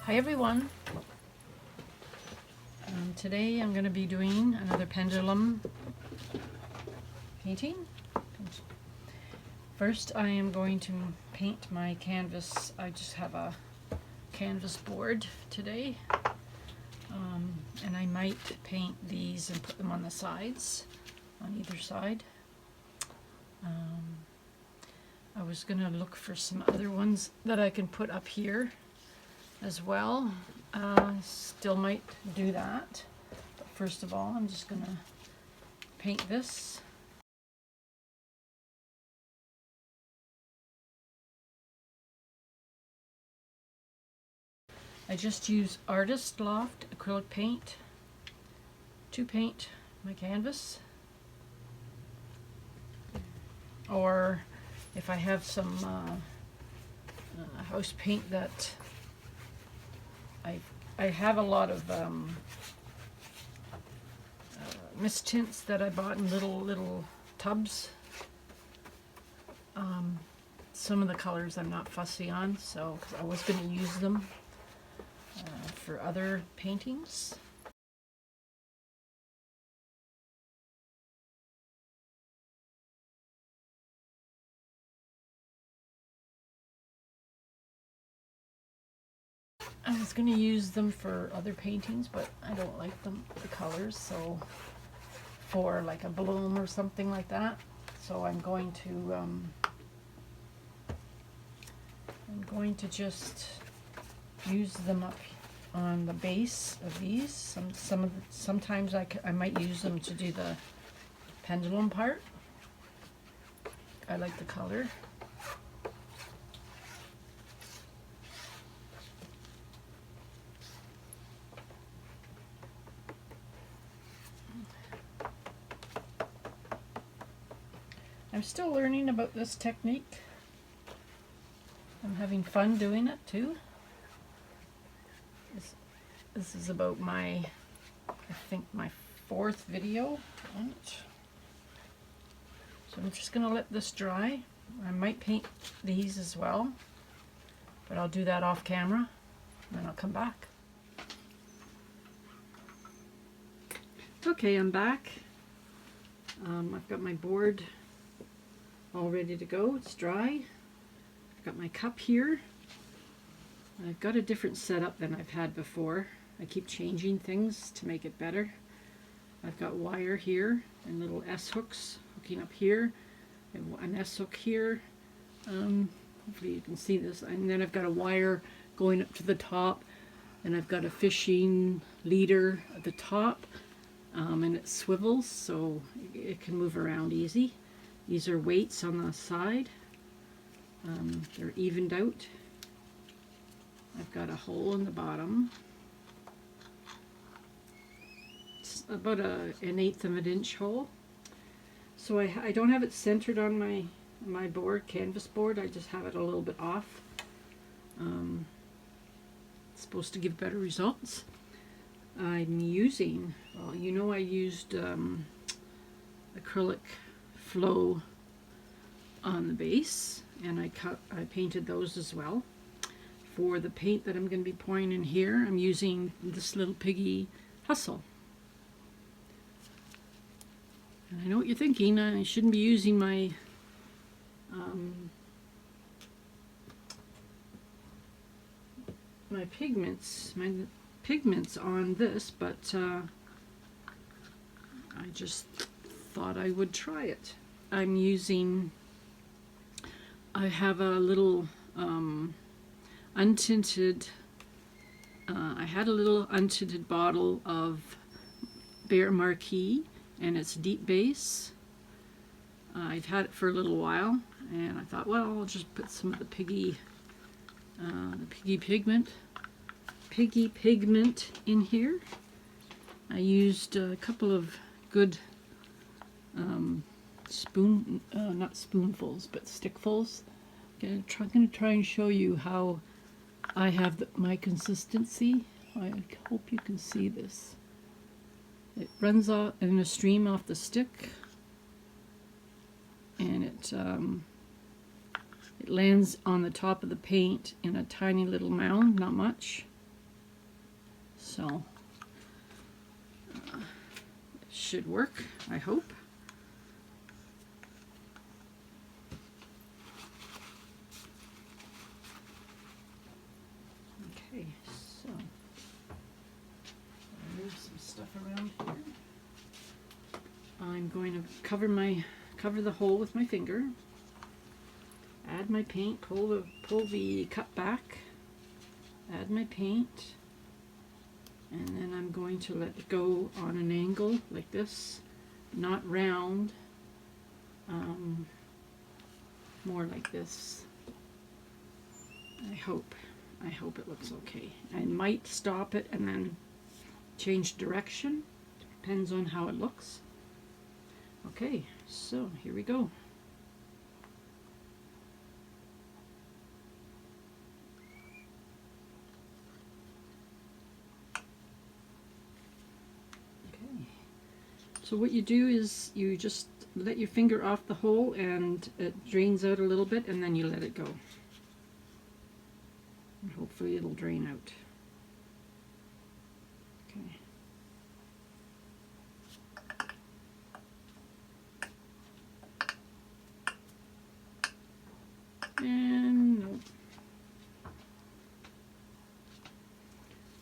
Hi everyone. Today I'm going to be doing another pendulum painting. First I am going to paint my canvas. I just have a canvas board today, and I might paint these and put them on the sides, on either side. I was going to look for some other ones that I can put up here as well. Still might do that, but first of all I'm just going to paint this. I just use Artist Loft acrylic paint to paint my canvas, or if I have some house paint that I have a lot of mist tints that I bought in little tubs. Some of the colors I'm not fussy on, so 'cause I was going to use them for other paintings. I was going to use them for other paintings, but I don't like the colors, so for like a bloom or something like that. So I'm going to just use them up on the base of these. Sometimes I might use them to do the pendulum part. I like the color. I'm still learning about this technique. I'm having fun doing it too. This is about I think my 4th video on it. So I'm just going to let this dry. I might paint these as well, but I'll do that off camera and then I'll come back. Okay, I'm back. I've got my board all ready to go. It's dry. I've got my cup here. I've got a different setup than I've had before. I keep changing things to make it better. I've got wire here and little S hooks hooking up here, and an S hook here. Hopefully you can see this. And then I've got a wire going up to the top, and I've got a fishing leader at the top, and it swivels so it can move around easy. These are weights on the side. They're evened out. I've got a hole in the bottom. It's about an 1/8 of an inch hole. So I don't have it centered on my board, canvas board. I just have it a little bit off. It's supposed to give better results. I'm using, well, you know, I used acrylic flow on the base, and I painted those as well. For the paint that I'm going to be pouring in here, I'm using this little piggy Hustle. And I know what you're thinking, I shouldn't be using my my pigments on this, but I just thought I would try it. I have a little untinted, I had a little untinted bottle of Bear Marquee, and it's deep base. I've had it for a little while, and I thought, well, I'll just put some of the piggy pigment in here. I used a couple of good not spoonfuls, but stickfuls. I'm going to try and show you how I have my consistency. I hope you can see this. It runs off in a stream off the stick, and it lands on the top of the paint in a tiny little mound, not much. So it should work, I hope. Okay, so I'll move some stuff around here. I'm going to cover the hole with my finger. Add my paint, pull the cup back, add my paint, and then I'm going to let it go on an angle like this, not round, more like this. I hope it looks okay. I might stop it and then change direction, depends on how it looks. Okay, so here we go. So what you do is you just let your finger off the hole and it drains out a little bit, and then you let it go. And hopefully it'll drain out. Okay. And nope.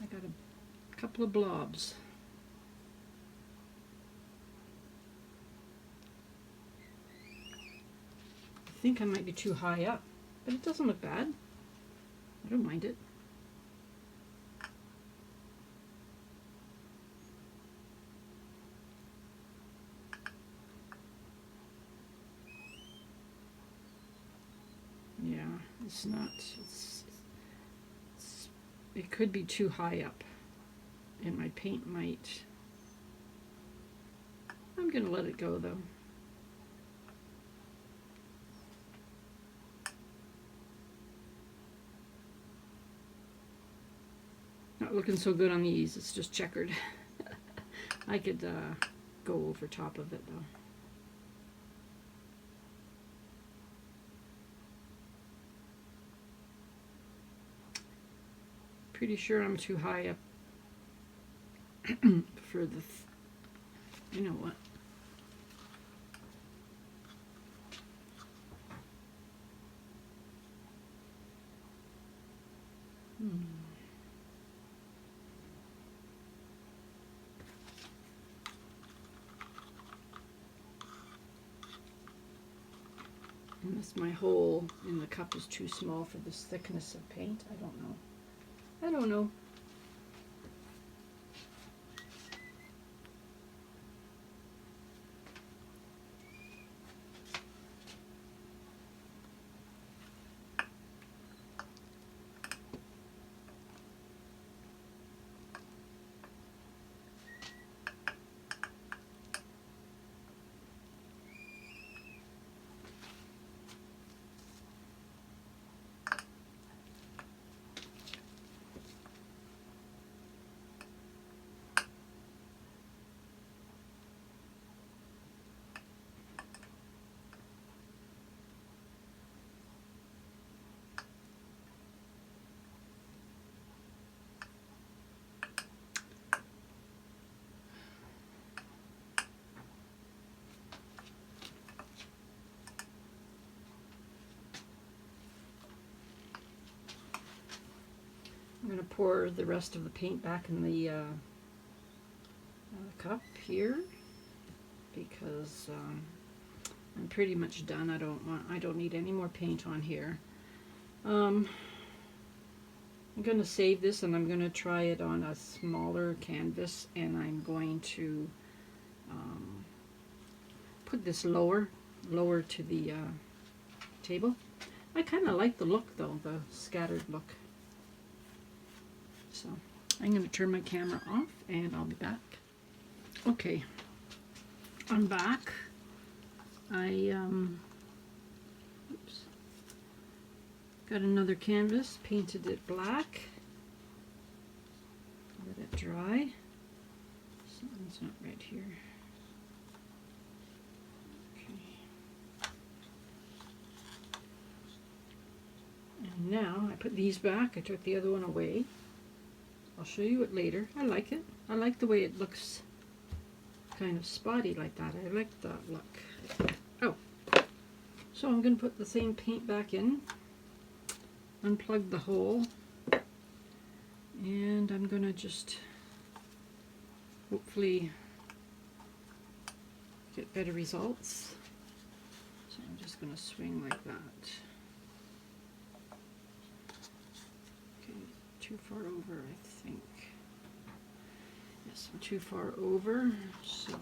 I got a couple of blobs. I think I might be too high up, but it doesn't look bad. I don't mind it. Yeah, it's not, it could be too high up, and my paint might, I'm going to let it go though. Not looking so good on these, it's just checkered. I could go over top of it though. Pretty sure I'm too high up for the, you know what? Unless my hole in the cup is too small for this thickness of paint, I don't know. I don't know. I'm going to pour the rest of the paint back in the cup here because I'm pretty much done. I don't need any more paint on here. I'm going to save this and I'm going to try it on a smaller canvas, and I'm going to put this lower to the table. I kind of like the look though, the scattered look. So I'm going to turn my camera off and I'll be back. Okay, I'm back. I got another canvas, painted it black, let it dry. Something's not right here. Okay. And now I put these back. I took the other one away. I'll show you it later. I like it. I like the way it looks kind of spotty like that. I like that look. Oh, so I'm going to put the same paint back in, unplug the hole, and I'm going to just hopefully get better results. So I'm just going to swing like that. Okay, too far over, I think. Yes, I'm too far over, so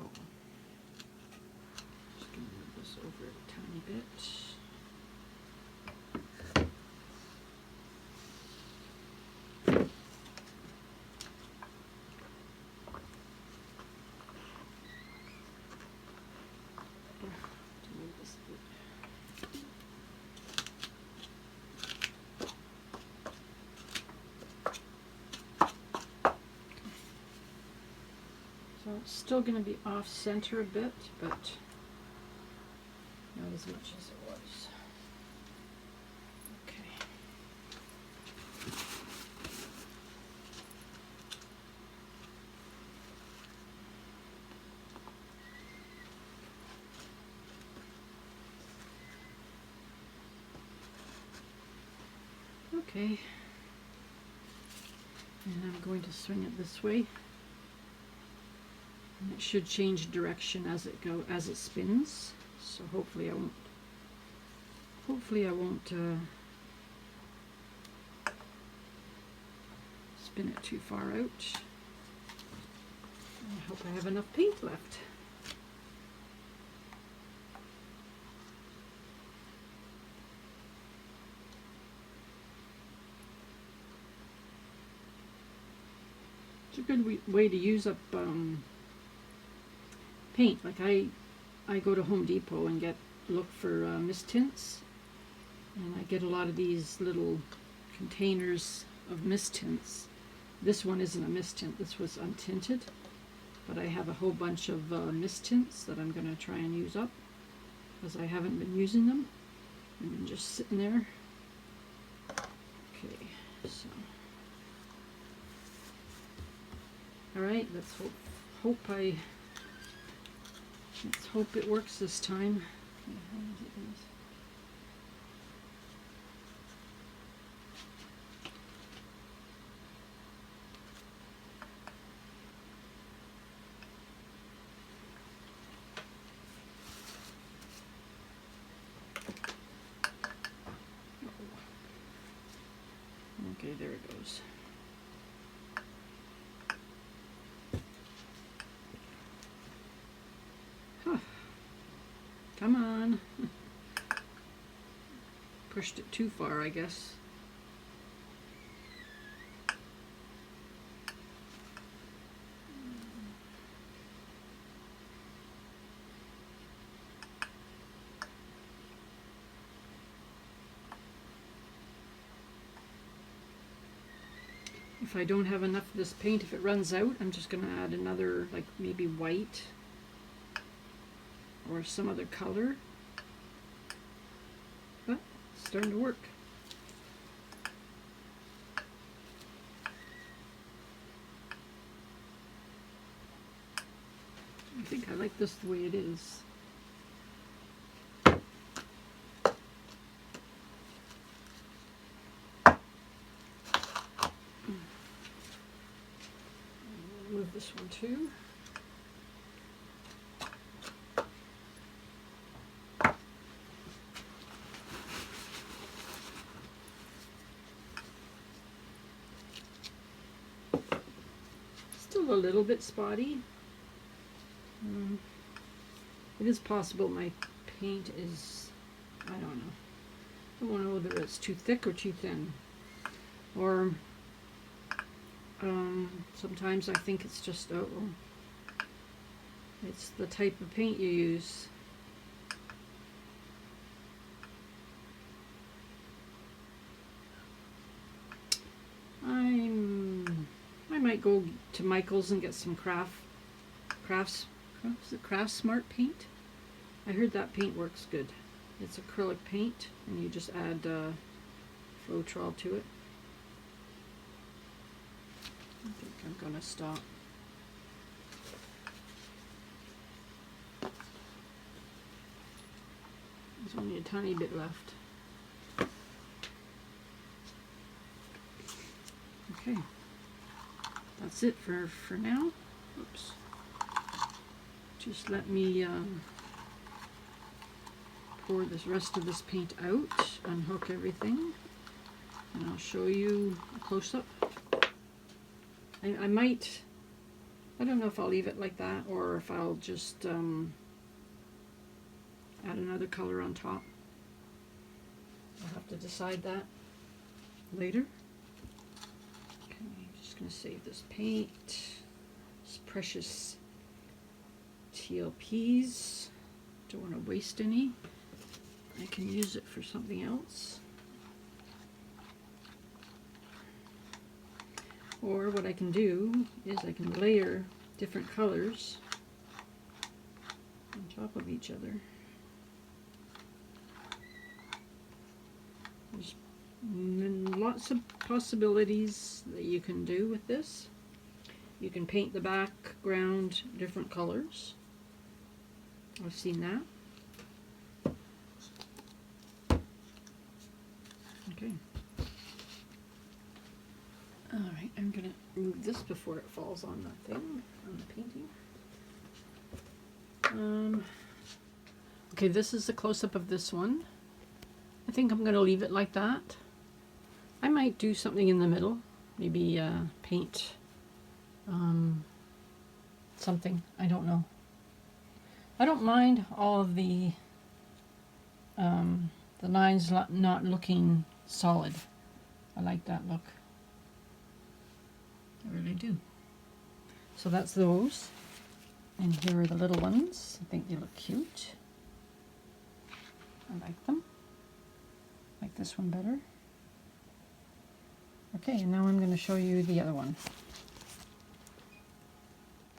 just going to move this over a tiny bit. So it's still going to be off center a bit, but not as much as it was. Okay. Okay. And I'm going to swing it this way. And it should change direction as it spins. So hopefully I won't spin it too far out. I hope I have enough paint left. It's a good way to use up paint. Like I go to Home Depot and look for mist tints, and I get a lot of these little containers of mist tints. This one isn't a mist tint, this was untinted, but I have a whole bunch of mist tints that I'm going to try and use up, because I haven't been using them. They've been just sitting there. Okay, so alright, let's hope it works this time. Okay, how is it going? Okay, there it goes. Come on. Pushed it too far, I guess. If I don't have enough of this paint, if it runs out, I'm just going to add another, like maybe white or some other color. But it's starting to work. I think I like this the way it is. Move this one too. Still a little bit spotty. It is possible my paint is, I don't know. I don't know whether it's too thick or too thin. Or sometimes I think it's just, it's the type of paint you use. I might go to Michael's and get some Crafts Smart paint. I heard that paint works good. It's acrylic paint, and you just add FLOETROL to it. I think I'm going to stop. There's only a tiny bit left. Okay, that's it for now. Oops. Just let me pour this rest of this paint out, unhook everything, and I'll show you a close-up. I might, I don't know if I'll leave it like that or if I'll just add another color on top. I'll have to decide that later. Okay, I'm just going to save this paint. This precious TLPs. Don't want to waste any. I can use it for something else. Or what I can do is I can layer different colors on top of each other. There's lots of possibilities that you can do with this. You can paint the background different colors. I've seen that. Okay. Alright, I'm going to move this before it falls on the thing, on the painting. Okay, this is a close-up of this one. I think I'm going to leave it like that. I might do something in the middle, maybe paint something, I don't know. I don't mind all of the lines not looking solid. I like that look. I really do. So that's those. And here are the little ones. I think they look cute. I like them. I like this one better. Okay, and now I'm going to show you the other one.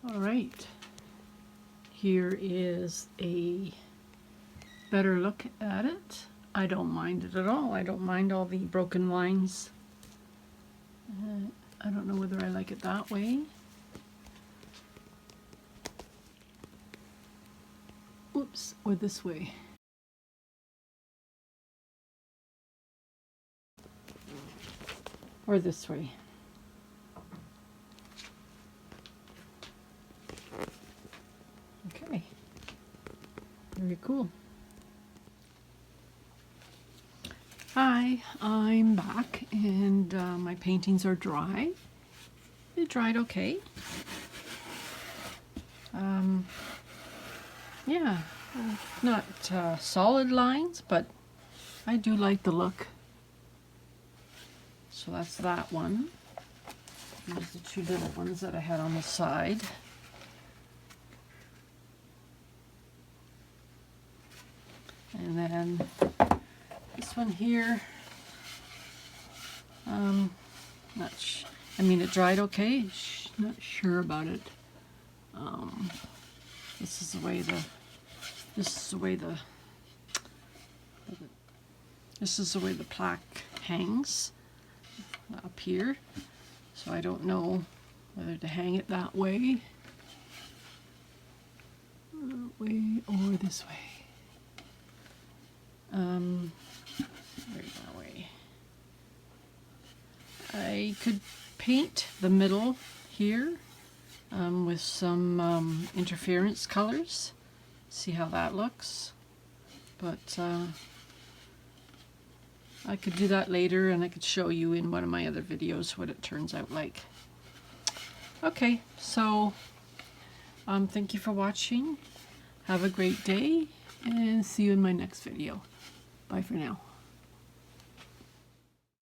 Alright. Here is a better look at it. I don't mind it at all. I don't mind all the broken lines. I don't know whether I like it that way. Oops, or this way. Or this way. Okay. Very cool. Hi, I'm back and my paintings are dry. They dried okay. Yeah, not solid lines, but I do like the look. So that's that one. There's the two little ones that I had on the side. And then this one here, I mean, it dried okay. Not sure about it. This is the way the plaque hangs up here. So I don't know whether to hang it that way or this way. Right that way. I could paint the middle here with some interference colors. See how that looks. But I could do that later, and I could show you in one of my other videos what it turns out like. Okay, so thank you for watching. Have a great day, and see you in my next video. Bye for now.